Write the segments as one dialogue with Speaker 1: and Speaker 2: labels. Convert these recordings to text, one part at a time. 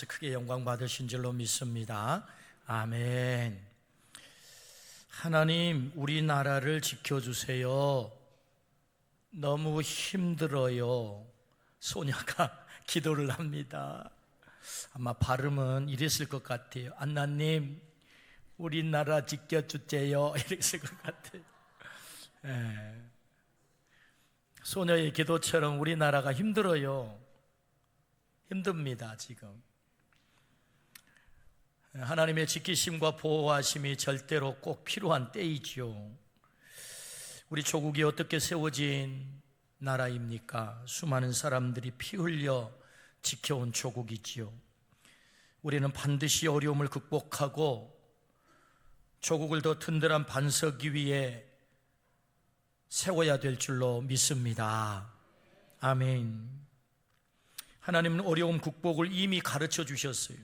Speaker 1: 크게 영광 받으신 줄로 믿습니다. 아멘. 하나님, 우리나라를 지켜주세요. 너무 힘들어요. 소녀가 기도를 합니다. 아마 발음은 이랬을 것 같아요. 안나님, 우리나라 지켜주세요. 이랬을 것 같아요. 소녀의 기도처럼 우리나라가 힘들어요. 힘듭니다, 지금. 하나님의 지키심과 보호하심이 절대로 꼭 필요한 때이지요. 우리 조국이 어떻게 세워진 나라입니까? 수많은 사람들이 피 흘려 지켜온 조국이지요. 우리는 반드시 어려움을 극복하고 조국을 더 든든한 반석 위에 세워야 될 줄로 믿습니다. 아멘. 하나님은 어려움 극복을 이미 가르쳐 주셨어요.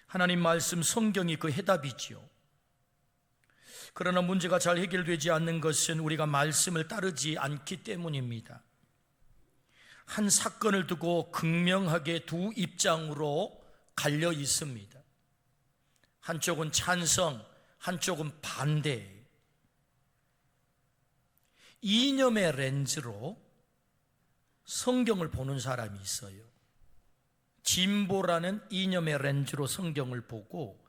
Speaker 1: 하나님 말씀 성경이 그 해답이지요. 그러나 문제가 잘 해결되지 않는 것은 우리가 말씀을 따르지 않기 때문입니다. 한 사건을 두고 극명하게 두 입장으로 갈려 있습니다. 한쪽은 찬성, 한쪽은 반대. 이념의 렌즈로 성경을 보는 사람이 있어요. 진보라는 이념의 렌즈로 성경을 보고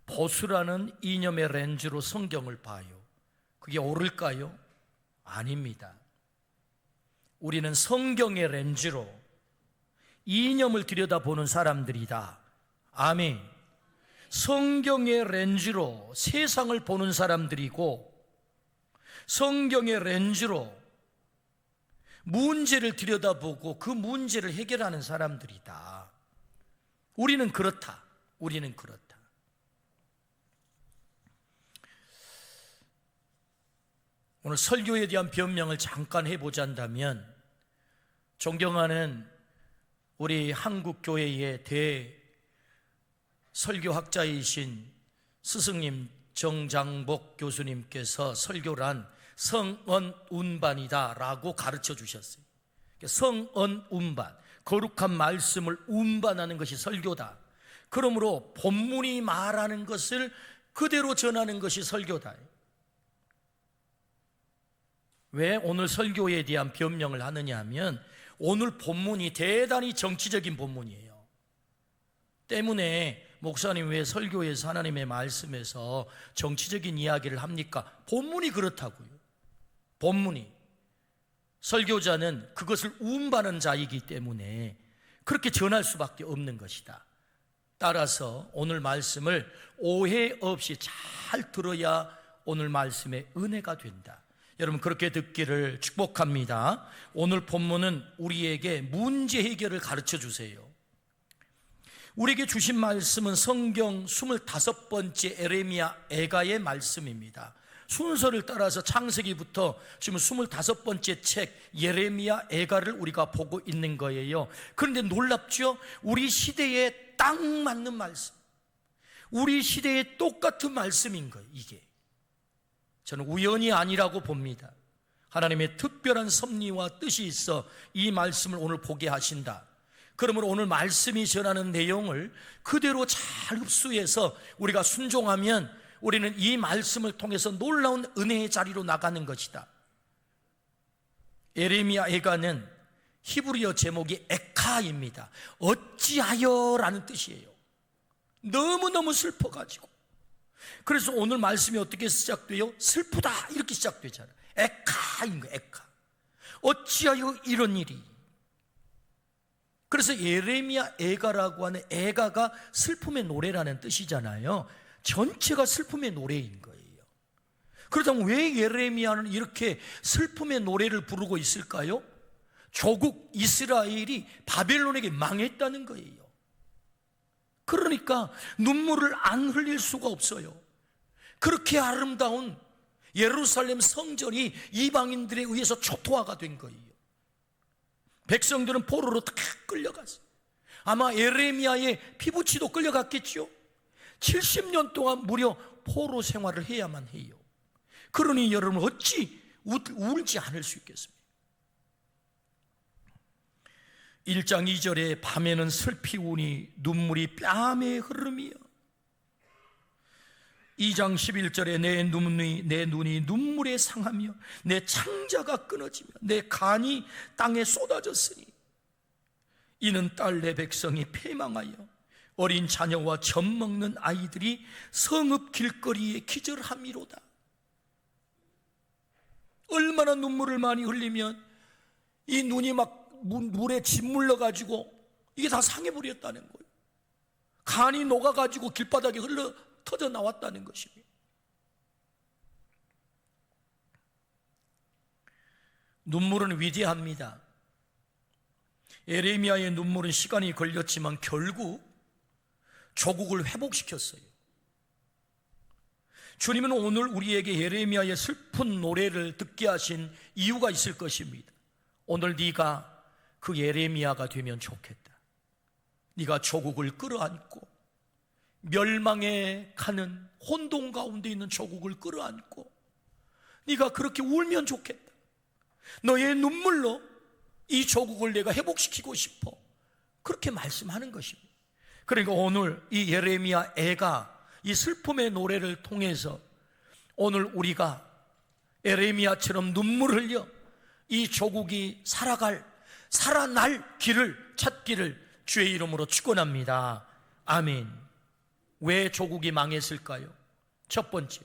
Speaker 1: 보수라는 이념의 렌즈로 성경을 봐요. 그게 옳을까요? 아닙니다. 우리는 성경의 렌즈로 이념을 들여다보는 사람들이다. 아멘. 성경의 렌즈로 세상을 보는 사람들이고 성경의 렌즈로 문제를 들여다보고 그 문제를 해결하는 사람들이다. 우리는 그렇다. 우리는 그렇다. 오늘 설교에 대한 변명을 잠깐 해보자면, 존경하는 우리 한국교회의 대설교학자이신 스승님 정장복 교수님께서 설교란 성언운반이다 라고 가르쳐 주셨어요. 성언운반, 거룩한 말씀을 운반하는 것이 설교다. 그러므로 본문이 말하는 것을 그대로 전하는 것이 설교다. 왜 오늘 설교에 대한 변명을 하느냐 하면, 오늘 본문이 대단히 정치적인 본문이에요. 때문에 목사님 왜 설교에서 하나님의 말씀에서 정치적인 이야기를 합니까? 본문이 그렇다고요. 본문이. 설교자는 그것을 운반하는 자이기 때문에 그렇게 전할 수밖에 없는 것이다. 따라서 오늘 말씀을 오해 없이 잘 들어야 오늘 말씀의 은혜가 된다. 여러분, 그렇게 듣기를 축복합니다. 오늘 본문은 우리에게 문제 해결을 가르쳐 주세요. 우리에게 주신 말씀은 성경 25번째 에레미야 애가의 말씀입니다. 순서를 따라서 창세기부터 지금 25번째 책 예레미야 애가를 우리가 보고 있는 거예요. 그런데 놀랍죠? 우리 시대에 딱 맞는 말씀, 우리 시대에 똑같은 말씀인 거예요. 이게 저는 우연이 아니라고 봅니다. 하나님의 특별한 섭리와 뜻이 있어 이 말씀을 오늘 보게 하신다. 그러므로 오늘 말씀이 전하는 내용을 그대로 잘 흡수해서 우리가 순종하면 우리는 이 말씀을 통해서 놀라운 은혜의 자리로 나가는 것이다. 예레미야 애가는 히브리어 제목이 에카입니다. 어찌하여 라는 뜻이에요. 너무너무 슬퍼가지고. 그래서 오늘 말씀이 어떻게 시작돼요? 슬프다 이렇게 시작되잖아요. 에카인 거예요. 에카. 어찌하여 이런 일이. 그래서 예레미야 애가라고 하는 애가가 슬픔의 노래라는 뜻이잖아요. 전체가 슬픔의 노래인 거예요. 그렇다면 왜 예레미야는 이렇게 슬픔의 노래를 부르고 있을까요? 조국 이스라엘이 바벨론에게 망했다는 거예요. 그러니까 눈물을 안 흘릴 수가 없어요. 그렇게 아름다운 예루살렘 성전이 이방인들에 의해서 초토화가 된 거예요. 백성들은 포로로 다 끌려갔어요. 아마 예레미야의 피부치도 끌려갔겠죠. 70년 동안 무려 포로 생활을 해야만 해요. 그러니 여러분 어찌 울지 않을 수 있겠습니까? 1장 2절에 밤에는 슬피 우니 눈물이 뺨에 흐름이여. 2장 11절에 내 눈이 눈물에 상하며 내 창자가 끊어지며 내 간이 땅에 쏟아졌으니 이는 딸 내 백성이 패망하여 어린 자녀와 젖 먹는 아이들이 성읍 길거리에 기절함이로다. 얼마나 눈물을 많이 흘리면 이 눈이 막 물에 짓물러 가지고 이게 다 상해버렸다는 거예요. 간이 녹아가지고 길바닥에 흘러 터져 나왔다는 것입니다. 눈물은 위대합니다. 예레미야의 눈물은 시간이 걸렸지만 결국 조국을 회복시켰어요. 주님은 오늘 우리에게 예레미야의 슬픈 노래를 듣게 하신 이유가 있을 것입니다. 오늘 네가 그 예레미야가 되면 좋겠다. 네가 조국을 끌어안고 멸망에 가는 혼돈 가운데 있는 조국을 끌어안고 네가 그렇게 울면 좋겠다. 너의 눈물로 이 조국을 내가 회복시키고 싶어. 그렇게 말씀하는 것입니다. 그러니까 오늘 이 예레미야 애가 이 슬픔의 노래를 통해서 오늘 우리가 예레미야처럼 눈물 흘려 이 조국이 살아날 길을 찾기를 주의 이름으로 축원합니다. 아멘. 왜 조국이 망했을까요? 첫 번째,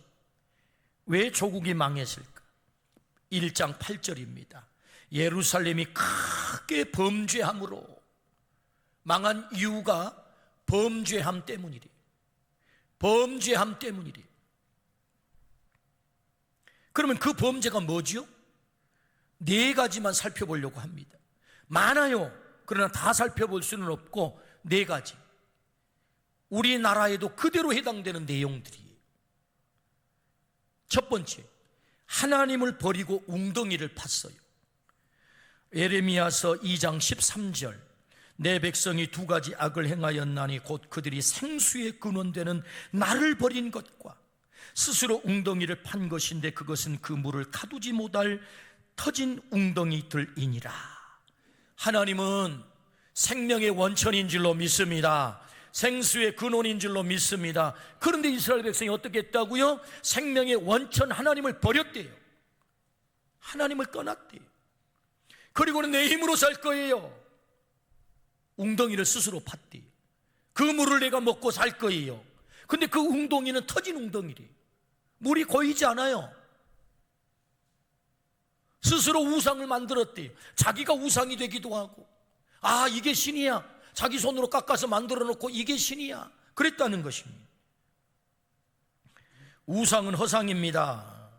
Speaker 1: 왜 조국이 망했을까? 1장 8절입니다. 예루살렘이 크게 범죄함으로 망한 이유가 범죄함 때문이래요. 범죄함 때문이래요. 그러면 그 범죄가 뭐지요? 네 가지만 살펴보려고 합니다. 많아요. 그러나 다 살펴볼 수는 없고 네 가지. 우리나라에도 그대로 해당되는 내용들이에요. 첫 번째, 하나님을 버리고 웅덩이를 팠어요. 예레미야서 2장 13절, 내 백성이 두 가지 악을 행하였나니 곧 그들이 생수의 근원되는 나를 버린 것과 스스로 웅덩이를 판 것인데 그것은 그 물을 가두지 못할 터진 웅덩이들이니라. 하나님은 생명의 원천인 줄로 믿습니다. 생수의 근원인 줄로 믿습니다. 그런데 이스라엘 백성이 어떻게 했다고요? 생명의 원천 하나님을 버렸대요. 하나님을 떠났대요. 그리고는 내 힘으로 살 거예요. 웅덩이를 스스로 팠대요. 그 물을 내가 먹고 살 거예요. 근데 그 웅덩이는 터진 웅덩이래요. 물이 고이지 않아요. 스스로 우상을 만들었대요. 자기가 우상이 되기도 하고, 아 이게 신이야, 자기 손으로 깎아서 만들어 놓고 이게 신이야, 그랬다는 것입니다. 우상은 허상입니다.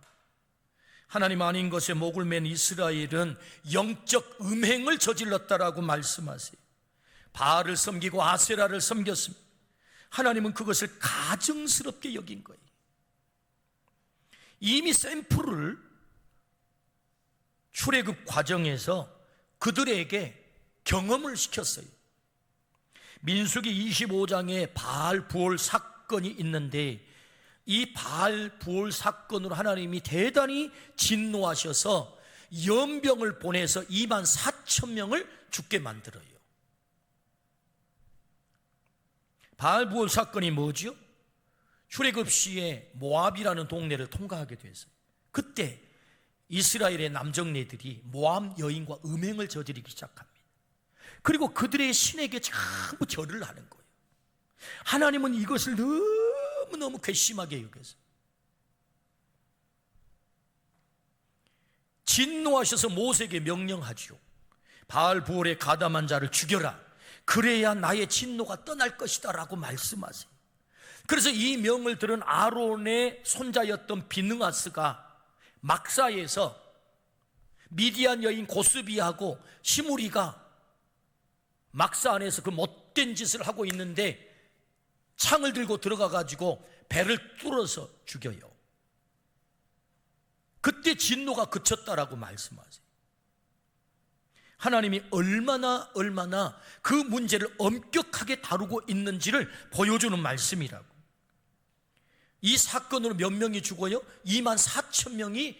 Speaker 1: 하나님 아닌 것에 목을 맨 이스라엘은 영적 음행을 저질렀다라고 말씀하세요. 바알을 섬기고 아세라를 섬겼습니다. 하나님은 그것을 가증스럽게 여긴 거예요. 이미 샘플을 출애굽 과정에서 그들에게 경험을 시켰어요. 민수기 25장에 바알 부올 사건이 있는데 이 바알 부올 사건으로 하나님이 대단히 진노하셔서 연병을 보내서 2만 4천 명을 죽게 만들어요. 바알 부올 사건이 뭐죠? 출애굽 시에 모압이라는 동네를 통과하게 됐어요. 그때 이스라엘의 남정네들이 모압 여인과 음행을 저지르기 시작합니다. 그리고 그들의 신에게 전부 절을 하는 거예요. 하나님은 이것을 너무너무 괘씸하게 여겨서 진노하셔서 모세에게 명령하죠. 바알 부올에 가담한 자를 죽여라. 그래야 나의 진노가 떠날 것이다 라고 말씀하세요. 그래서 이 명을 들은 아론의 손자였던 비느하스가 막사에서 미디안 여인 고스비하고 시므리가 막사 안에서 그 못된 짓을 하고 있는데 창을 들고 들어가 가지고 배를 뚫어서 죽여요. 그때 진노가 그쳤다라고 말씀하세요. 하나님이 얼마나 그 문제를 엄격하게 다루고 있는지를 보여주는 말씀이라고. 이 사건으로 몇 명이 죽어요? 2만 4천 명이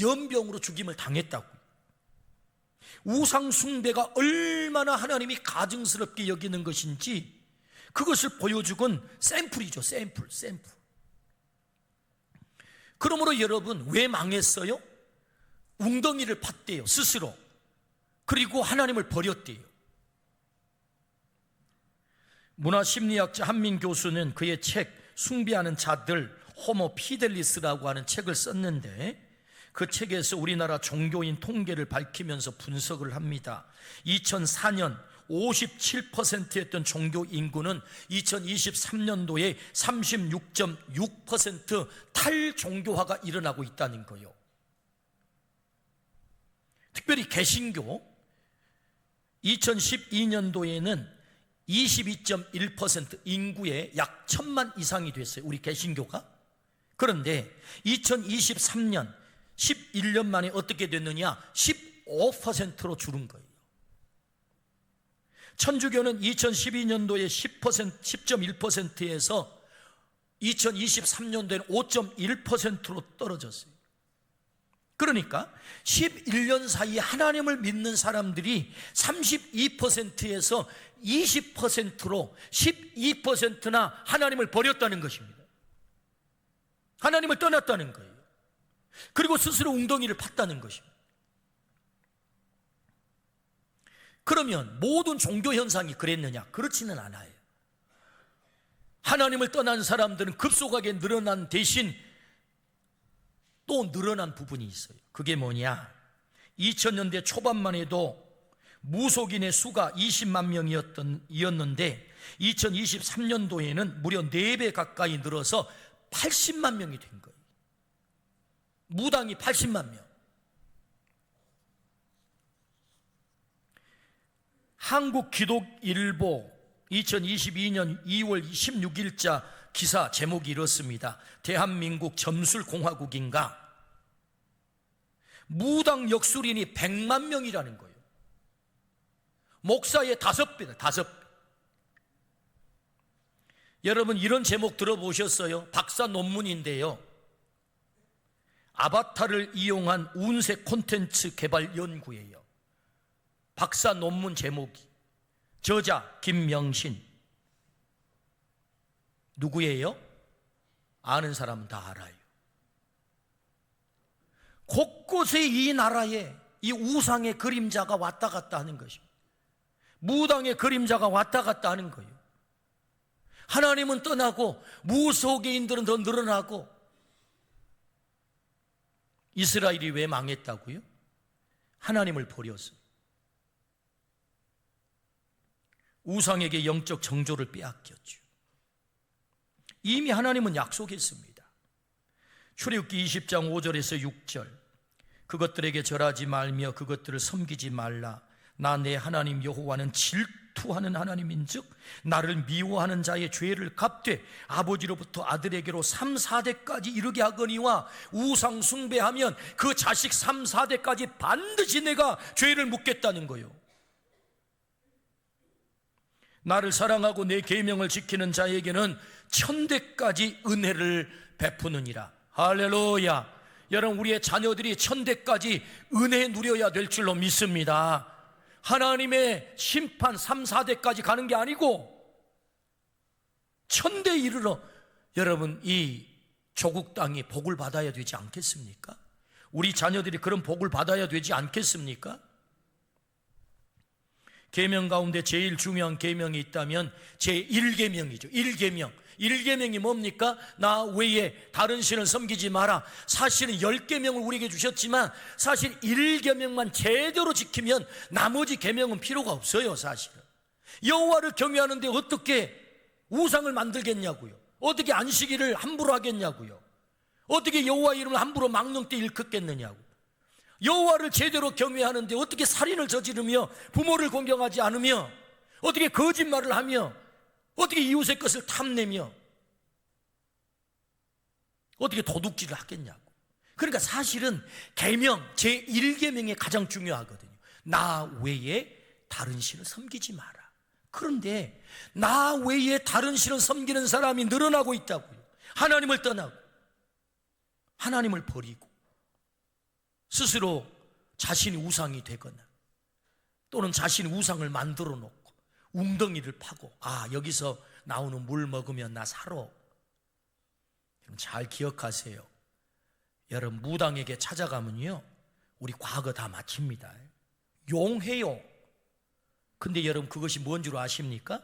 Speaker 1: 연병으로 죽임을 당했다고. 우상 숭배가 얼마나 하나님이 가증스럽게 여기는 것인지 그것을 보여주건 샘플이죠. 샘플. 그러므로 여러분, 왜 망했어요? 웅덩이를 팠대요, 스스로. 그리고 하나님을 버렸대요. 문화심리학자 한민 교수는 그의 책 숭배하는 자들, 호모 피델리스라고 하는 책을 썼는데, 그 책에서 우리나라 종교인 통계를 밝히면서 분석을 합니다. 2004년 57%였던 종교 인구는 2023년도에 36.6% 탈종교화가 일어나고 있다는 거예요. 특별히 개신교, 2012년도에는 22.1% 인구의 약 1,000만 이상이 됐어요, 우리 개신교가. 그런데 2023년 11년 만에 어떻게 됐느냐? 15%로 줄은 거예요. 천주교는 2012년도에 10.1%에서 2023년도에는 5.1%로 떨어졌어요. 그러니까 11년 사이에 하나님을 믿는 사람들이 32%에서 20%로 12%나 하나님을 버렸다는 것입니다. 하나님을 떠났다는 거예요. 그리고 스스로 웅덩이를 팠다는 것입니다. 그러면 모든 종교 현상이 그랬느냐? 그렇지는 않아요. 하나님을 떠난 사람들은 급속하게 늘어난 대신 또 늘어난 부분이 있어요. 그게 뭐냐? 2000년대 초반만 해도 무속인의 수가 20만 명이었는데 2023년도에는 무려 4배 가까이 늘어서 80만 명이 된 거예요. 무당이 80만 명. 한국기독일보 2022년 2월 16일자 기사 제목이 이렇습니다. 대한민국 점술공화국인가? 무당 역술인이 100만 명이라는 거예요. 목사의 5배다, 5배. 여러분, 이런 제목 들어보셨어요? 박사 논문인데요. 아바타를 이용한 운세 콘텐츠 개발 연구예요. 박사 논문 제목이. 저자 김명신. 누구예요? 아는 사람은 다 알아요. 곳곳에 이 나라에 이 우상의 그림자가 왔다 갔다 하는 것입니다. 무당의 그림자가 왔다 갔다 하는 거예요. 하나님은 떠나고 무속인들은 더 늘어나고. 이스라엘이 왜 망했다고요? 하나님을 버렸어요. 우상에게 영적 정조를 빼앗겼죠. 이미 하나님은 약속했습니다. 출애굽기 20장 5절에서 6절, 그것들에게 절하지 말며 그것들을 섬기지 말라. 나 내 하나님 여호와는 질투하는 하나님인즉 나를 미워하는 자의 죄를 갚되 아버지로부터 아들에게로 3, 4대까지 이르게 하거니와 우상 숭배하면 그 자식 3, 4대까지 반드시 내가 죄를 묻겠다는 거예요. 나를 사랑하고 내 계명을 지키는 자에게는 1000대까지 은혜를 베푸느니라. 할렐루야. 여러분, 우리의 자녀들이 1000대까지 은혜 누려야 될 줄로 믿습니다. 하나님의 심판 3, 4대까지 가는 게 아니고 1000대 이르러 여러분 이 조국 땅이 복을 받아야 되지 않겠습니까? 우리 자녀들이 그런 복을 받아야 되지 않겠습니까? 계명 가운데 제일 중요한 계명이 있다면 제1계명이죠. 1계명. 1계명이 뭡니까? 나 외에 다른 신을 섬기지 마라. 사실은 10계명을 우리에게 주셨지만 사실 1계명만 제대로 지키면 나머지 계명은 필요가 없어요. 사실은 여호와를 경외하는데 어떻게 우상을 만들겠냐고요? 어떻게 안식일을 함부로 하겠냐고요? 어떻게 여호와 이름을 함부로 망령되 일컫겠느냐고. 여호와를 제대로 경외하는데 어떻게 살인을 저지르며 부모를 공경하지 않으며 어떻게 거짓말을 하며 어떻게 이웃의 것을 탐내며 어떻게 도둑질을 하겠냐고. 그러니까 사실은 계명 제1계명이 가장 중요하거든요. 나 외에 다른 신을 섬기지 마라. 그런데 나 외에 다른 신을 섬기는 사람이 늘어나고 있다고요. 하나님을 떠나고 하나님을 버리고 스스로 자신이 우상이 되거나 또는 자신 우상을 만들어 놓고 웅덩이를 파고 여기서 나오는 물 먹으면 나 살아. 잘 기억하세요. 여러분 무당에게 찾아가면요 우리 과거 다 마칩니다. 용해요. 근데 여러분 그것이 뭔 줄 아십니까?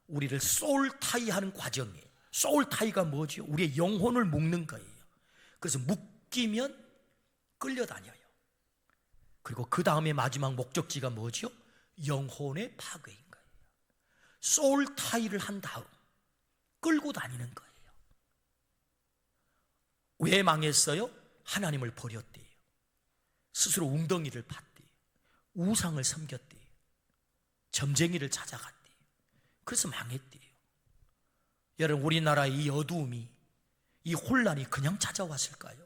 Speaker 1: 우리를 소울타이하는 과정이에요. 소울타이가 뭐죠? 우리의 영혼을 묶는 거예요. 그래서 묶이면 끌려다녀요. 그리고 그 다음에 마지막 목적지가 뭐죠? 영혼의 파괴인 거예요. 소울타이를 한 다음 끌고 다니는 거예요. 왜 망했어요? 하나님을 버렸대요. 스스로 웅덩이를 팠대요. 우상을 섬겼대요. 점쟁이를 찾아갔대요. 그래서 망했대요. 여러분 우리나라의 이 어두움이, 이 혼란이 그냥 찾아왔을까요?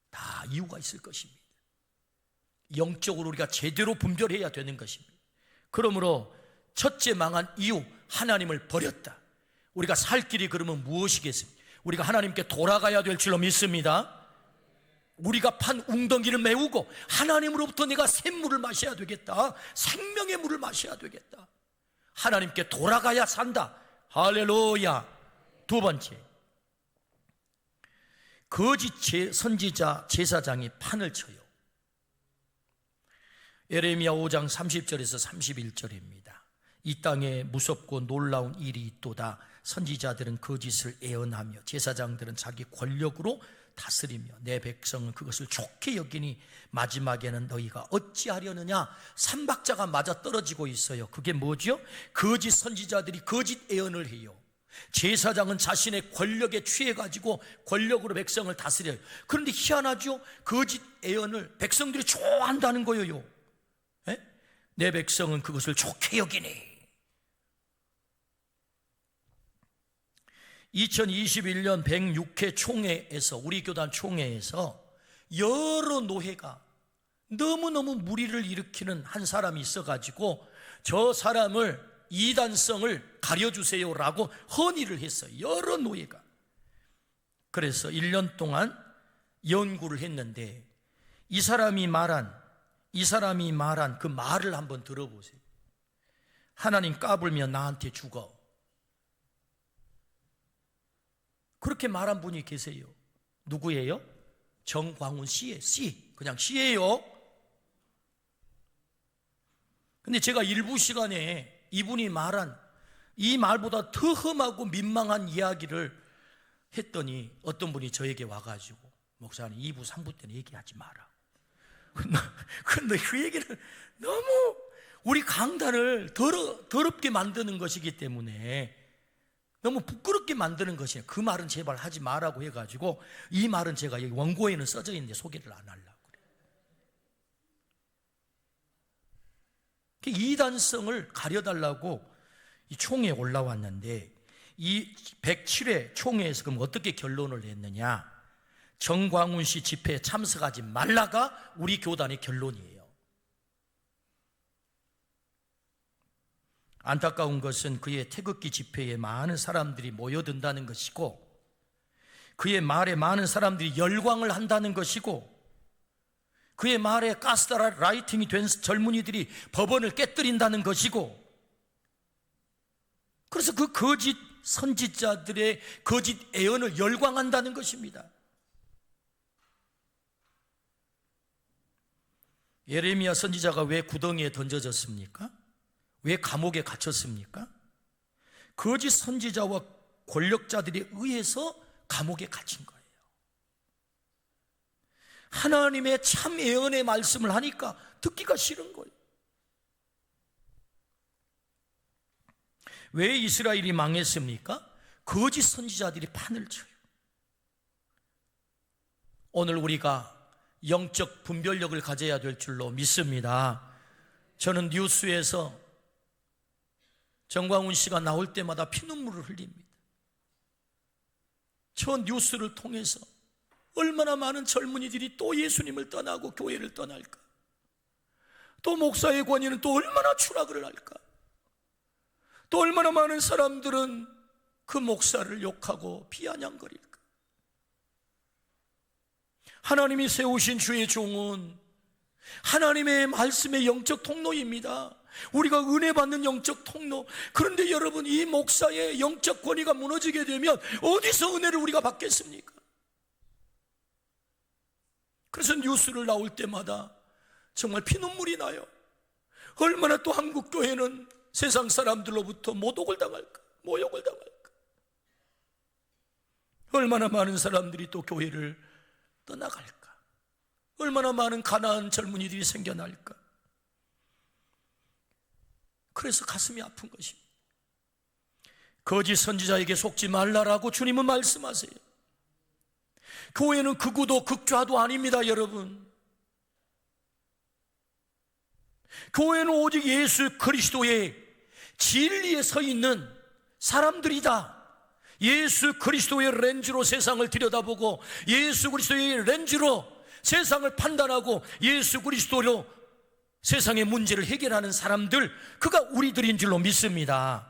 Speaker 1: 다 이유가 있을 것입니다. 영적으로 우리가 제대로 분별해야 되는 것입니다. 그러므로 첫째 망한 이유, 하나님을 버렸다. 우리가 살 길이 그러면 무엇이겠습니까? 우리가 하나님께 돌아가야 될 줄로 믿습니다. 우리가 판 웅덩이를 메우고 하나님으로부터 내가 샘물을 마셔야 되겠다. 생명의 물을 마셔야 되겠다. 하나님께 돌아가야 산다. 할렐루야. 두 번째, 거짓 선지자 제사장이 판을 쳐요. 예레미야 5장 30절에서 31절입니다. 이 땅에 무섭고 놀라운 일이 있도다. 선지자들은 거짓을 애언하며 제사장들은 자기 권력으로 다스리며 내 백성은 그것을 좋게 여기니 마지막에는 너희가 어찌하려느냐. 삼박자가 맞아 떨어지고 있어요. 그게 뭐죠? 거짓 선지자들이 거짓 애언을 해요. 제사장은 자신의 권력에 취해가지고 권력으로 백성을 다스려요. 그런데 희한하죠? 거짓 애언을 백성들이 좋아한다는 거예요. 내 백성은 그것을 좋게 여기니. 2021년 106회 총회에서, 우리 교단 총회에서 여러 노회가 너무너무 무리를 일으키는 한 사람이 있어가지고 저 사람을 이단성을 가려주세요라고 헌의를 했어요. 여러 노예가. 그래서 1년 동안 연구를 했는데 이 사람이 말한 그 말을 한번 들어보세요. 하나님 까불면 나한테 죽어. 그렇게 말한 분이 계세요. 누구예요? 정광훈 씨예요. 그냥 씨예요. 근데 제가 일부 시간에 이분이 말한 이 말보다 더 험하고 민망한 이야기를 했더니 어떤 분이 저에게 와가지고 목사님 2부 3부 때는 얘기하지 마라. 근데 그 얘기는 너무 우리 강단을 더럽게 만드는 것이기 때문에 너무 부끄럽게 만드는 것이에요. 그 말은 제발 하지 마라고 해가지고 이 말은 제가 여기 원고에는 써져 있는데 소개를 안 하려고 그래요. 이단성을 가려달라고 이 총회에 올라왔는데 이 107회 총회에서 그럼 어떻게 결론을 냈느냐. 정광훈 씨 집회에 참석하지 말라가 우리 교단의 결론이에요. 안타까운 것은 그의 태극기 집회에 많은 사람들이 모여든다는 것이고 그의 말에 많은 사람들이 열광을 한다는 것이고 그의 말에 가스라이팅이 된 젊은이들이 법원을 깨뜨린다는 것이고 그래서 그 거짓 선지자들의 거짓 애언을 열광한다는 것입니다. 예레미야 선지자가 왜 구덩이에 던져졌습니까? 왜 감옥에 갇혔습니까? 거짓 선지자와 권력자들에 의해서 감옥에 갇힌 거예요. 하나님의 참 예언의 말씀을 하니까 듣기가 싫은 거예요. 왜 이스라엘이 망했습니까? 거짓 선지자들이 판을 쳐요. 오늘 우리가 영적 분별력을 가져야 될 줄로 믿습니다. 저는 뉴스에서 정광훈 씨가 나올 때마다 피눈물을 흘립니다. 저 뉴스를 통해서 얼마나 많은 젊은이들이 또 예수님을 떠나고 교회를 떠날까? 또 목사의 권위는 또 얼마나 추락을 할까? 또 얼마나 많은 사람들은 그 목사를 욕하고 비아냥거릴까? 하나님이 세우신 주의 종은 하나님의 말씀의 영적 통로입니다. 우리가 은혜 받는 영적 통로. 그런데 여러분, 이 목사의 영적 권위가 무너지게 되면 어디서 은혜를 우리가 받겠습니까? 그래서 뉴스를 나올 때마다 정말 피눈물이 나요. 얼마나 또 한국 교회는 세상 사람들로부터 모독을 당할까, 모욕을 당할까. 얼마나 많은 사람들이 또 교회를 떠나갈까. 얼마나 많은 가난한 젊은이들이 생겨날까. 그래서 가슴이 아픈 것입니다. 거짓 선지자에게 속지 말라라고 주님은 말씀하세요. 교회는 극우도 극좌도 아닙니다, 여러분. 교회는 오직 예수 그리스도의 진리에 서 있는 사람들이다. 예수 그리스도의 렌즈로 세상을 들여다보고 예수 그리스도의 렌즈로 세상을 판단하고 예수 그리스도로 세상의 문제를 해결하는 사람들, 그가 우리들인 줄로 믿습니다.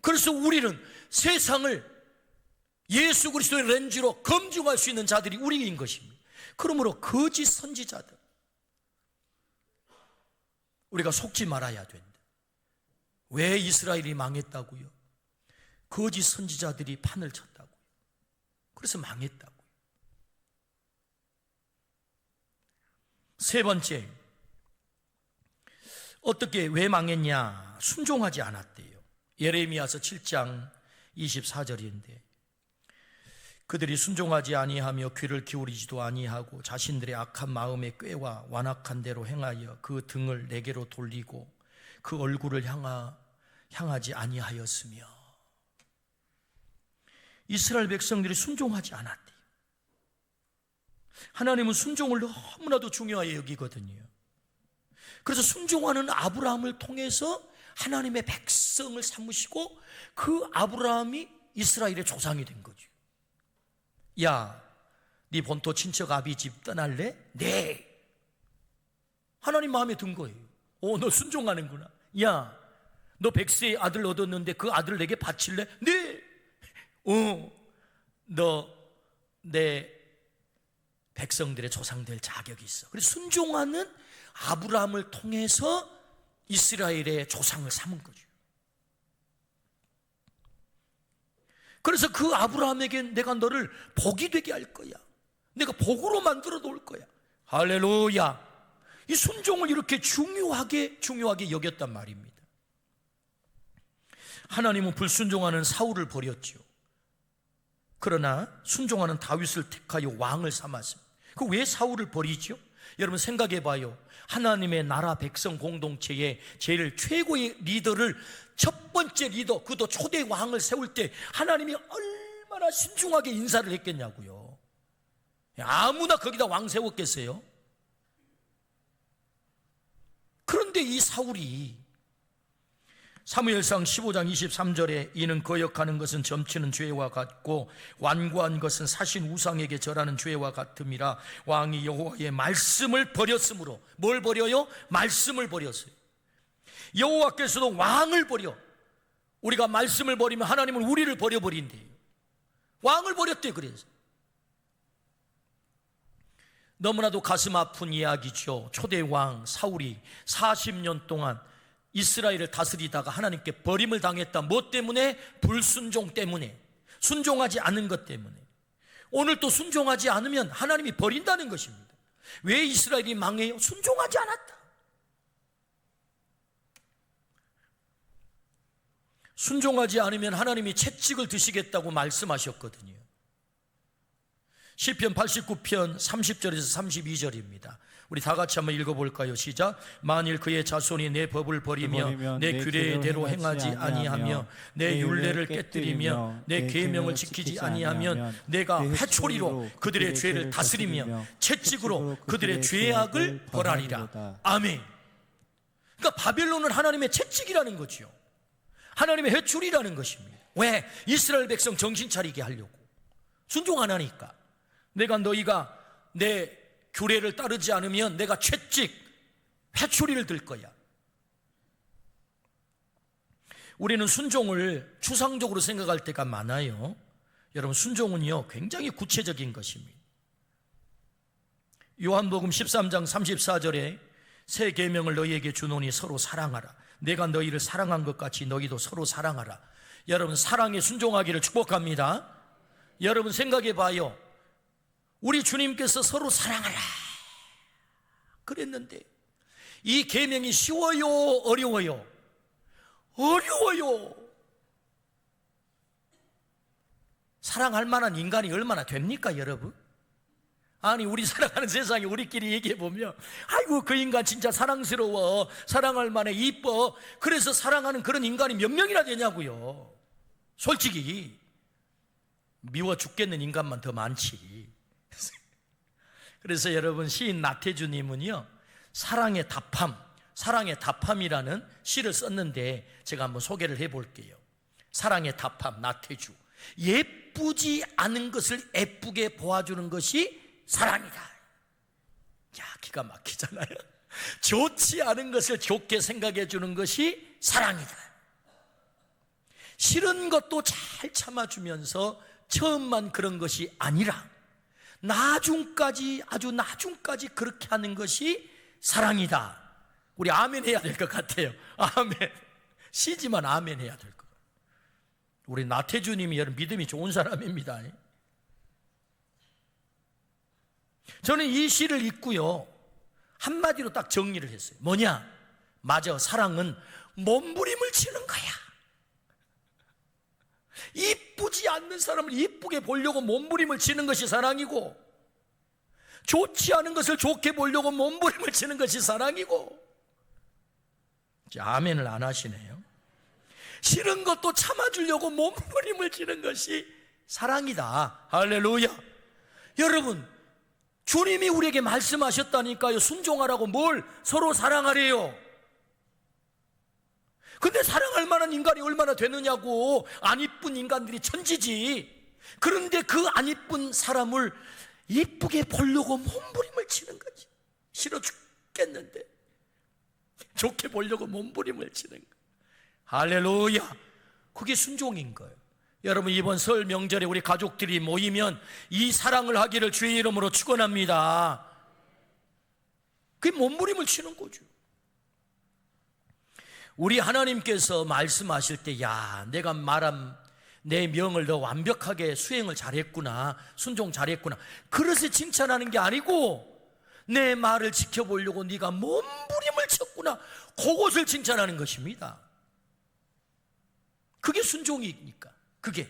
Speaker 1: 그래서 우리는 세상을 예수 그리스도의 렌즈로 검증할 수 있는 자들이 우리인 것입니다. 그러므로 거짓 선지자들, 우리가 속지 말아야 된다. 왜 이스라엘이 망했다고요? 거짓 선지자들이 판을 쳤다고요. 그래서 망했다고요. 세 번째, 어떻게 왜 망했냐? 순종하지 않았대요. 예레미야서 7장 24절인데 그들이 순종하지 아니하며 귀를 기울이지도 아니하고 자신들의 악한 마음의 꾀와 완악한 대로 행하여 그 등을 내게로 돌리고 그 얼굴을 향하지 아니하였으며. 이스라엘 백성들이 순종하지 않았대요. 하나님은 순종을 너무나도 중요하게 여기거든요. 그래서 순종하는 아브라함을 통해서 하나님의 백성을 삼으시고 그 아브라함이 이스라엘의 조상이 된 거죠. 야, 네 본토 친척 아비 집 떠날래? 네. 하나님 마음에 든 거예요. 너 순종하는구나. 야, 너 100세의 아들 얻었는데 그 아들 내게 바칠래? 네. 너 내 백성들의 조상 될 자격이 있어. 그래서 순종하는 아브라함을 통해서 이스라엘의 조상을 삼은 거죠. 그래서 그 아브라함에게 내가 너를 복이 되게 할 거야. 내가 복으로 만들어 놓을 거야. 할렐루야. 이 순종을 이렇게 중요하게 여겼단 말입니다. 하나님은 불순종하는 사울을 버렸죠. 그러나 순종하는 다윗을 택하여 왕을 삼았습니다. 그 왜 사울을 버리죠? 여러분 생각해 봐요. 하나님의 나라 백성 공동체의 제일 최고의 리더를, 첫 번째 리더, 그도 초대 왕을 세울 때 하나님이 얼마나 신중하게 인사를 했겠냐고요. 아무나 거기다 왕 세웠겠어요? 그런데 이 사울이 사무엘상 15장 23절에 이는 거역하는 것은 점치는 죄와 같고 완고한 것은 사신 우상에게 절하는 죄와 같음이라. 왕이 여호와의 말씀을 버렸으므로. 뭘 버려요? 말씀을 버렸어요. 여호와께서도 왕을 버려. 우리가 말씀을 버리면 하나님은 우리를 버려버린대요. 왕을 버렸대. 그래서 너무나도 가슴 아픈 이야기죠. 초대 왕 사울이 40년 동안 이스라엘을 다스리다가 하나님께 버림을 당했다. 뭐 때문에? 불순종 때문에. 순종하지 않은 것 때문에. 오늘 또 순종하지 않으면 하나님이 버린다는 것입니다. 왜 이스라엘이 망해요? 순종하지 않았다. 순종하지 않으면 하나님이 채찍을 드시겠다고 말씀하셨거든요. 시편 89편 30절에서 32절입니다. 우리 다 같이 한번 읽어볼까요? 시작. 만일 그의 자손이 내 법을 버리며 내 규례대로 행하지 아니하며 내 율례를 깨뜨리며 내 계명을 지키지 아니하면 내가 회초리로 그들의 죄를 다스리며 채찍으로 그들의 죄악을 벌하리라. 아멘. 그러니까 바벨론은 하나님의 채찍이라는 거죠. 하나님의 회초리라는 것입니다. 왜? 이스라엘 백성 정신 차리게 하려고. 순종 안 하니까. 내가 너희가 내 규례를 따르지 않으면 내가 채찍, 회초리를 들 거야. 우리는 순종을 추상적으로 생각할 때가 많아요. 여러분, 순종은요 굉장히 구체적인 것입니다. 요한복음 13장 34절에 새 계명을 너희에게 주노니 서로 사랑하라. 내가 너희를 사랑한 것 같이 너희도 서로 사랑하라. 여러분, 사랑에 순종하기를 축복합니다. 여러분 생각해 봐요. 우리 주님께서 서로 사랑하라 그랬는데 이 계명이 쉬워요, 어려워요? 어려워요. 사랑할 만한 인간이 얼마나 됩니까, 여러분? 아니, 우리 살아가는 세상에 우리끼리 얘기해 보면, 아이고 그 인간 진짜 사랑스러워, 사랑할 만해, 이뻐. 그래서 사랑하는 그런 인간이 몇 명이나 되냐고요. 솔직히 미워 죽겠는 인간만 더 많지. 그래서 여러분, 시인 나태주님은요, 사랑의 답함이라는 시를 썼는데 제가 한번 소개를 해볼게요. 사랑의 답함, 나태주. 예쁘지 않은 것을 예쁘게 보아주는 것이 사랑이다. 야, 기가 막히잖아요. 좋지 않은 것을 좋게 생각해 주는 것이 사랑이다. 싫은 것도 잘 참아주면서 처음만 그런 것이 아니라 나중까지, 아주 나중까지 그렇게 하는 것이 사랑이다. 우리 아멘 해야 될 것 같아요. 아멘. 시지만 아멘 해야 될 것 같아요. 우리 나태주님이 여러분 믿음이 좋은 사람입니다. 저는 이 시를 읽고요, 한마디로 딱 정리를 했어요. 뭐냐? 맞아, 사랑은 몸부림을 치는 거야. 이쁘지 않는 사람을 이쁘게 보려고 몸부림을 치는 것이 사랑이고, 좋지 않은 것을 좋게 보려고 몸부림을 치는 것이 사랑이고. 아멘을 안 하시네요. 싫은 것도 참아주려고 몸부림을 치는 것이 사랑이다. 할렐루야. 여러분, 주님이 우리에게 말씀하셨다니까요. 순종하라고. 뭘? 서로 사랑하래요. 근데 사랑할 만한 인간이 얼마나 되느냐고. 안 이쁜 인간들이 천지지. 그런데 그 안 이쁜 사람을 이쁘게 보려고 몸부림을 치는 거지. 싫어 죽겠는데 좋게 보려고 몸부림을 치는 거. 할렐루야. 그게 순종인 거예요. 여러분, 이번 설 명절에 우리 가족들이 모이면 이 사랑을 하기를 주의 이름으로 축원합니다. 그게 몸부림을 치는 거죠. 우리 하나님께서 말씀하실 때, 야, 내가 말한 내 명을 너 완벽하게 수행을 잘했구나, 순종 잘했구나, 그래서 칭찬하는 게 아니고 내 말을 지켜보려고 네가 몸부림을 쳤구나, 그것을 칭찬하는 것입니다. 그게 순종이니까. 그게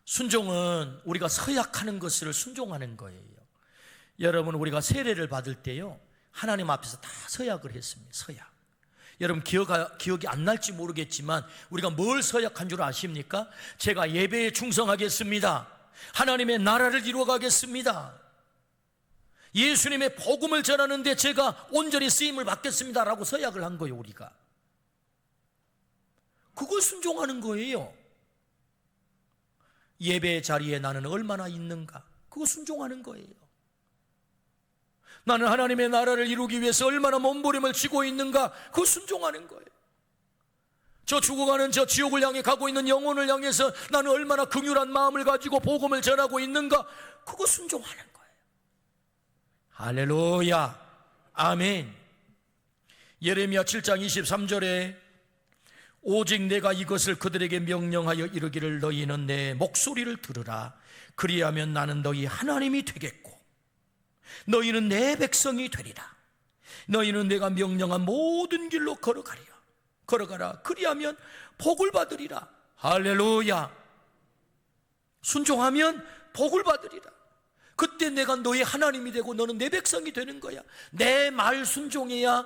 Speaker 1: 순종은 우리가 서약하는 것을 순종하는 거예요. 여러분, 우리가 세례를 받을 때요, 하나님 앞에서 다 서약을 했습니다. 서약. 여러분, 기억이 안 날지 모르겠지만 우리가 뭘 서약한 줄 아십니까? 제가 예배에 충성하겠습니다. 하나님의 나라를 이루어가겠습니다. 예수님의 복음을 전하는데 제가 온전히 쓰임을 받겠습니다 라고 서약을 한 거예요. 우리가 그걸 순종하는 거예요. 예배 자리에 나는 얼마나 있는가, 그거 순종하는 거예요. 나는 하나님의 나라를 이루기 위해서 얼마나 몸부림을 치고 있는가, 그거 순종하는 거예요. 저 죽어가는 저 지옥을 향해 가고 있는 영혼을 향해서 나는 얼마나 긍휼한 마음을 가지고 복음을 전하고 있는가, 그거 순종하는 거예요. 할렐루야. 아멘. 예레미야 7장 23절에 오직 내가 이것을 그들에게 명령하여 이르기를 너희는 내 목소리를 들으라. 그리하면 나는 너희 하나님이 되겠고 너희는 내 백성이 되리라. 너희는 내가 명령한 모든 길로 걸어가라. 그리하면 복을 받으리라. 할렐루야. 순종하면 복을 받으리라. 그때 내가 너희 하나님이 되고 너는 내 백성이 되는 거야. 내 말 순종해야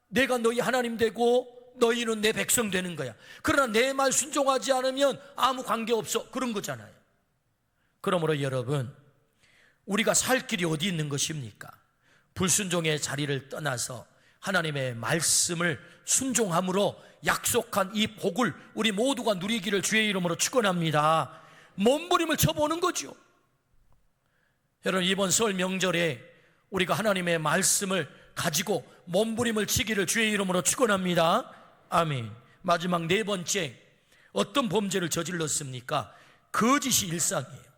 Speaker 1: 내가 너희 하나님 되고 너희는 내 백성 되는 거야. 그러나 내 말 순종하지 않으면 아무 관계없어, 그런 거잖아요. 그러므로 여러분, 우리가 살 길이 어디 있는 것입니까? 불순종의 자리를 떠나서 하나님의 말씀을 순종함으로 약속한 이 복을 우리 모두가 누리기를 주의 이름으로 축원합니다. 몸부림을 쳐보는 거죠. 여러분, 이번 설 명절에 우리가 하나님의 말씀을 가지고 몸부림을 치기를 주의 이름으로 축원합니다. 아멘. 마지막 네 번째, 어떤 범죄를 저질렀습니까? 거짓이 일상이에요.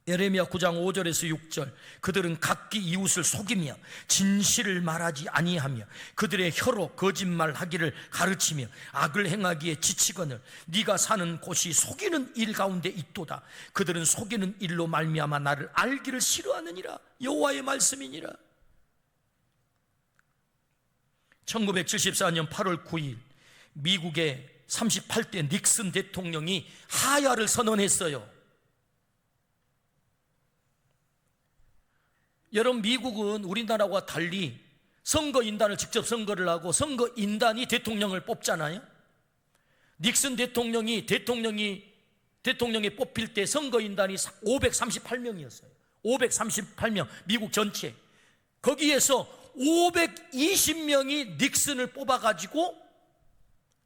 Speaker 1: 예레미야 9장 5절에서 6절, 그들은 각기 이웃을 속이며 진실을 말하지 아니하며 그들의 혀로 거짓말하기를 가르치며 악을 행하기에 지치거늘 네가 사는 곳이 속이는 일 가운데 있도다. 그들은 속이는 일로 말미암아 나를 알기를 싫어하느니라. 여호와의 말씀이니라. 1974년 8월 9일 미국의 38대 닉슨 대통령이 하야를 선언했어요. 여러분, 미국은 우리나라와 달리 선거인단을 직접 선거를 하고 선거인단이 대통령을 뽑잖아요. 닉슨 대통령이 뽑힐 때 선거인단이 538명이었어요 538명, 미국 전체. 거기에서 520명이 닉슨을 뽑아가지고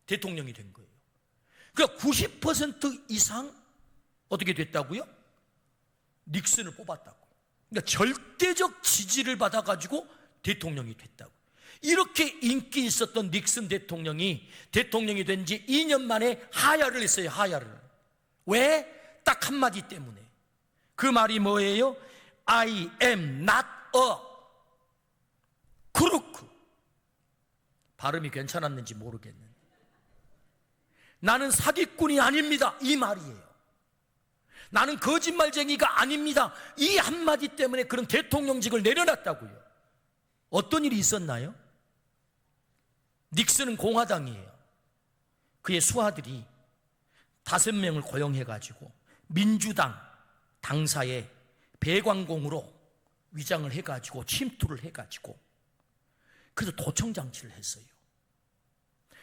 Speaker 1: 대통령이 된 거예요. 그러니까 90% 이상 어떻게 됐다고요? 닉슨을 뽑았다고. 그러니까 절대적 지지를 받아가지고 대통령이 됐다고. 이렇게 인기 있었던 닉슨 대통령이 된 지 2년 만에 하야를 했어요. 하야를. 왜? 딱 한마디 때문에. 그 말이 뭐예요? I am not a crook. 발음이 괜찮았는지 모르겠는데, 나는 사기꾼이 아닙니다, 이 말이에요. 나는 거짓말쟁이가 아닙니다, 이 한마디 때문에 그런 대통령직을 내려놨다고요. 어떤 일이 있었나요? 닉슨은 공화당이에요. 그의 수하들이 5명을 고용해가지고 민주당 당사에 배관공으로 위장을 해가지고 침투를 해가지고 그래서 도청장치를 했어요.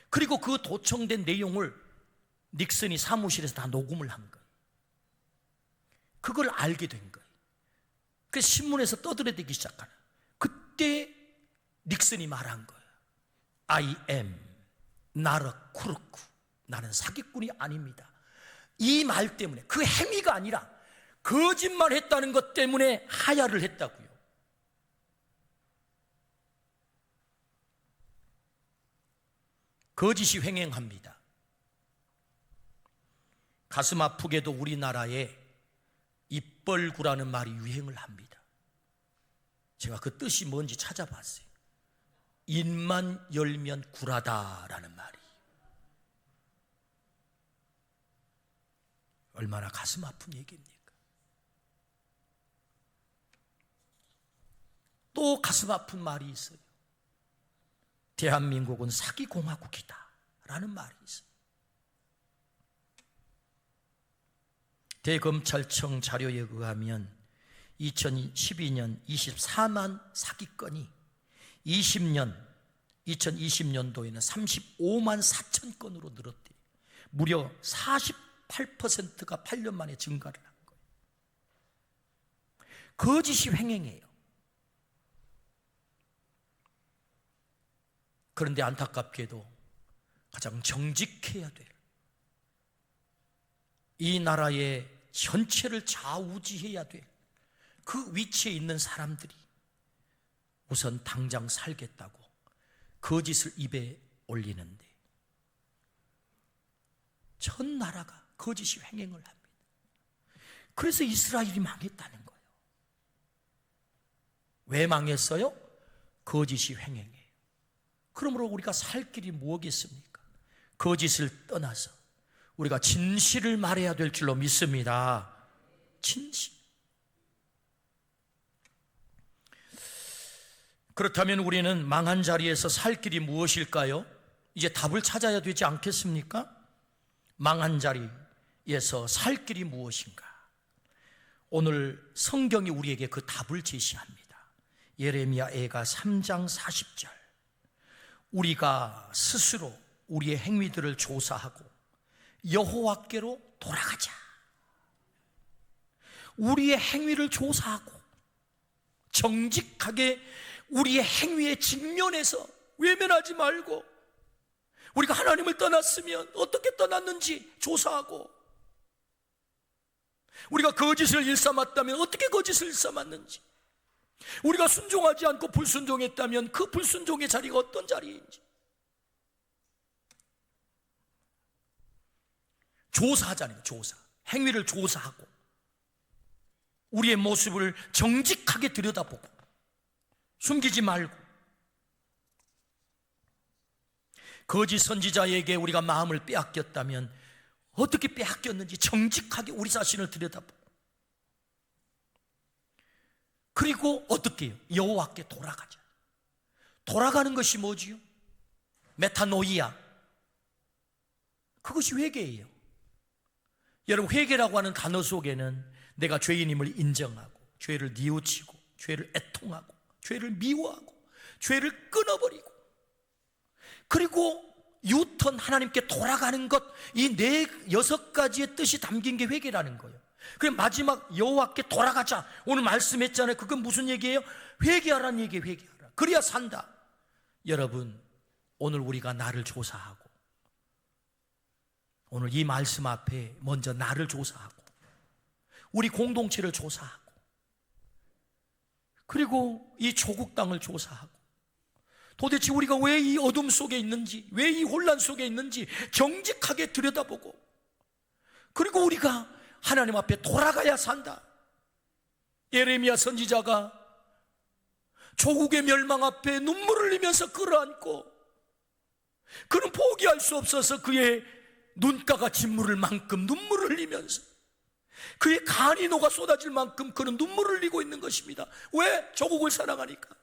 Speaker 1: 그리고 그 도청된 내용을 닉슨이 사무실에서 다 녹음을 한 거예요. 그걸 알게 된 거예요. 그래서 신문에서 떠들어대기 시작하는. 그때 닉슨이 말한 거예요. I am not a crook. 나는 사기꾼이 아닙니다. 이 말 때문에, 그 행위가 아니라 거짓말했다는 것 때문에 하야를 했다고요. 거짓이 횡행합니다. 가슴 아프게도 우리나라에 입벌구라는 말이 유행을 합니다. 제가 그 뜻이 뭔지 찾아봤어요. 입만 열면 구라다라는 말이. 얼마나 가슴 아픈 얘기입니까? 또 가슴 아픈 말이 있어요. 대한민국은 사기공화국이다 라는 말이 있어요. 대검찰청 자료에 의하면 2012년 24만 사기건이 2020년도에는 35만 4천 건으로 늘었대요. 무려 48%가 8년 만에 증가를 한 거예요. 거짓이 횡행해요. 그런데 안타깝게도 가장 정직해야 될, 이 나라의 전체를 좌우지해야 될 그 위치에 있는 사람들이 우선 당장 살겠다고 거짓을 입에 올리는데 전 나라가 거짓이 횡행을 합니다. 그래서 이스라엘이 망했다는 거예요. 왜 망했어요? 거짓이 횡행해요. 그러므로 우리가 살 길이 무엇이겠습니까? 거짓을 떠나서 우리가 진실을 말해야 될 줄로 믿습니다. 진실. 그렇다면 우리는 망한 자리에서 살 길이 무엇일까요? 이제 답을 찾아야 되지 않겠습니까? 망한 자리에서 살 길이 무엇인가? 오늘 성경이 우리에게 그 답을 제시합니다. 예레미야 애가 3장 40절. 우리가 스스로 우리의 행위들을 조사하고 여호와께로 돌아가자. 우리의 행위를 조사하고 정직하게 우리의 행위에 직면해서 외면하지 말고, 우리가 하나님을 떠났으면 어떻게 떠났는지 조사하고, 우리가 거짓을 일삼았다면 어떻게 거짓을 일삼았는지, 우리가 순종하지 않고 불순종했다면 그 불순종의 자리가 어떤 자리인지 조사하자는 거예요. 조사. 행위를 조사하고 우리의 모습을 정직하게 들여다보고 숨기지 말고, 거짓 선지자에게 우리가 마음을 빼앗겼다면 어떻게 빼앗겼는지 정직하게 우리 자신을 들여다보고, 그리고 어떻게 해요? 여호와께 돌아가자. 돌아가는 것이 뭐지요? 메타노이아, 그것이 회개예요. 여러분, 회개라고 하는 단어 속에는 내가 죄인임을 인정하고, 죄를 뉘우치고, 죄를 애통하고, 죄를 미워하고, 죄를 끊어버리고, 그리고 유턴, 하나님께 돌아가는 것, 이 6가지의 뜻이 담긴 게 회개라는 거예요. 그럼 마지막 여호와께 돌아가자, 오늘 말씀했잖아요. 그건 무슨 얘기예요? 회개하라는 얘기예요. 회개하라, 그래야 산다. 여러분, 오늘 우리가 나를 조사하고, 오늘 이 말씀 앞에 먼저 나를 조사하고, 우리 공동체를 조사하고, 그리고 이 조국 땅을 조사하고, 도대체 우리가 왜 이 어둠 속에 있는지, 왜 이 혼란 속에 있는지 정직하게 들여다보고, 그리고 우리가 하나님 앞에 돌아가야 산다. 예레미야 선지자가 조국의 멸망 앞에 눈물을 흘리면서 끌어안고, 그는 포기할 수 없어서 그의 눈가가 짓무를 만큼 눈물을 흘리면서, 그의 간이 녹아 쏟아질 만큼 그는 눈물을 흘리고 있는 것입니다. 왜? 조국을 사랑하니까.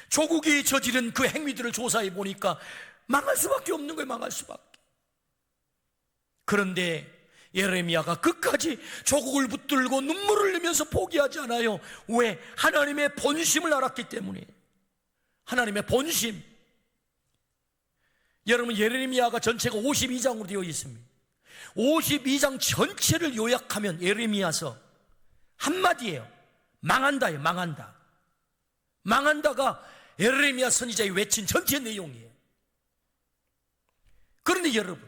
Speaker 1: 조국이 저지른 그 행위들을 조사해 보니까 망할 수밖에 없는 거예요. 망할 수밖에. 그런데 예레미야가 끝까지 조국을 붙들고 눈물을 흘리면서 포기하지 않아요. 왜? 하나님의 본심을 알았기 때문에. 하나님의 본심. 여러분, 예레미야가 전체가 52장으로 되어 있습니다. 52장 전체를 요약하면 예레미야서 한마디예요. 망한다예요. 망한다. 망한다가 예레미야 선지자의 외친 전체 내용이에요. 그런데 여러분,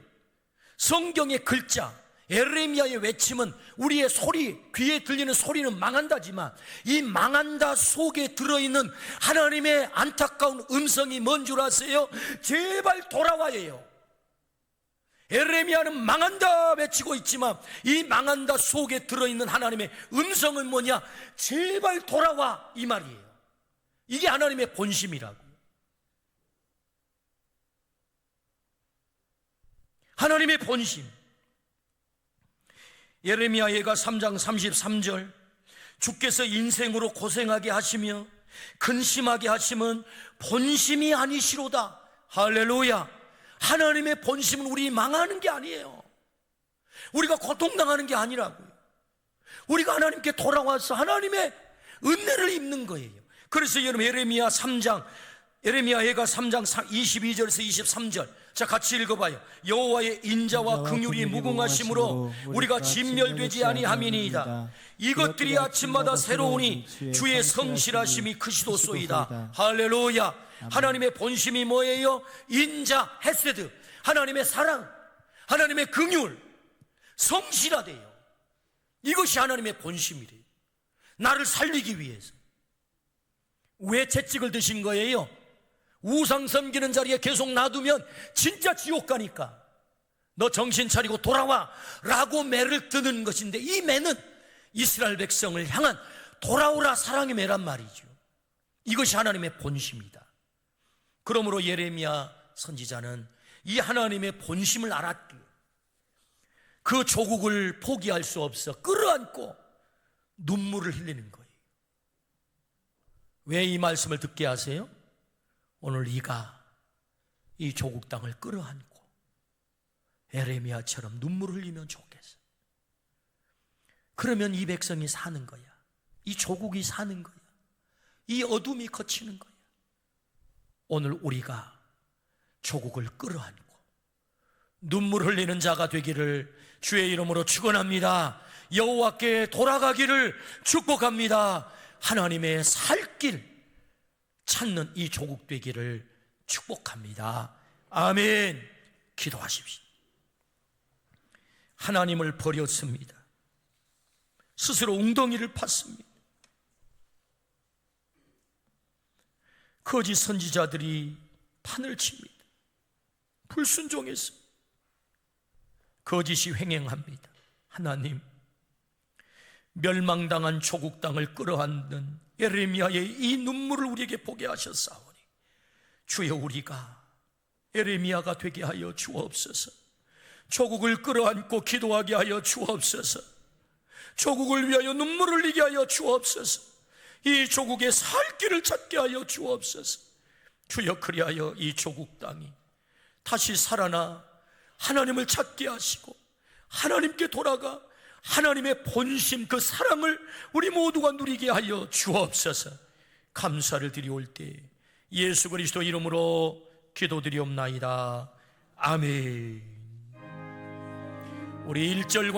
Speaker 1: 성경의 글자 예레미야의 외침은 우리의 소리, 귀에 들리는 소리는 망한다지만, 이 망한다 속에 들어있는 하나님의 안타까운 음성이 뭔 줄 아세요? 제발 돌아와예요. 예레미야는 망한다 외치고 있지만 이 망한다 속에 들어있는 하나님의 음성은 뭐냐? 제발 돌아와, 이 말이에요. 이게 하나님의 본심이라고. 하나님의 본심. 예레미야 예가 3장 33절, 주께서 인생으로 고생하게 하시며 근심하게 하심은 본심이 아니시로다. 할렐루야. 하나님의 본심은 우리 망하는 게 아니에요. 우리가 고통당하는 게 아니라고요. 우리가 하나님께 돌아와서 하나님의 은혜를 입는 거예요. 그래서 여러분, 예레미야 예가 3장 22절에서 23절, 자, 같이 읽어봐요. 여호와의 인자와 긍휼이 무궁하심으로 우리가 진멸되지 아니함이니이다. 이것들이 아침마다 새로우니 주의 성실하심이 크시도소이다. 할렐루야. 하나님의 본심이 뭐예요? 인자, 헤세드, 하나님의 사랑, 하나님의 긍휼, 성실하대요. 이것이 하나님의 본심이래요. 나를 살리기 위해서. 왜 채찍을 드신 거예요? 우상 섬기는 자리에 계속 놔두면 진짜 지옥 가니까 너 정신 차리고 돌아와 라고 매를 뜨는 것인데, 이 매는 이스라엘 백성을 향한 돌아오라 사랑의 매란 말이죠. 이것이 하나님의 본심이다. 그러므로 예레미야 선지자는 이 하나님의 본심을 알았기에 그 조국을 포기할 수 없어 끌어안고 눈물을 흘리는 거예요. 왜 이 말씀을 듣게 하세요? 오늘 네가 이 조국 땅을 끌어안고 예레미야처럼 눈물을 흘리면 좋겠어. 그러면 이 백성이 사는 거야. 이 조국이 사는 거야. 이 어둠이 거치는 거야. 오늘 우리가 조국을 끌어안고 눈물 흘리는 자가 되기를 주의 이름으로 축원합니다. 여호와께 돌아가기를 축복합니다. 하나님의 살 길 찾는 이 조국 되기를 축복합니다. 아멘. 기도하십시오. 하나님을 버렸습니다. 스스로 웅덩이를 팠습니다. 거짓 선지자들이 판을 칩니다. 불순종했습니다. 거짓이 횡행합니다. 하나님, 멸망당한 조국 땅을 끌어안는 예레미야의 이 눈물을 우리에게 보게 하셨사오니 주여, 우리가 예레미야가 되게 하여 주옵소서. 조국을 끌어안고 기도하게 하여 주옵소서. 조국을 위하여 눈물을 흘리게 하여 주옵소서. 이 조국의 살 길을 찾게 하여 주옵소서. 주여, 그리하여 이 조국 땅이 다시 살아나 하나님을 찾게 하시고 하나님께 돌아가 하나님의 본심, 그 사랑을 우리 모두가 누리게 하여 주옵소서. 감사를 드리올 때 예수 그리스도 이름으로 기도드리옵나이다. 아멘. 우리 1절과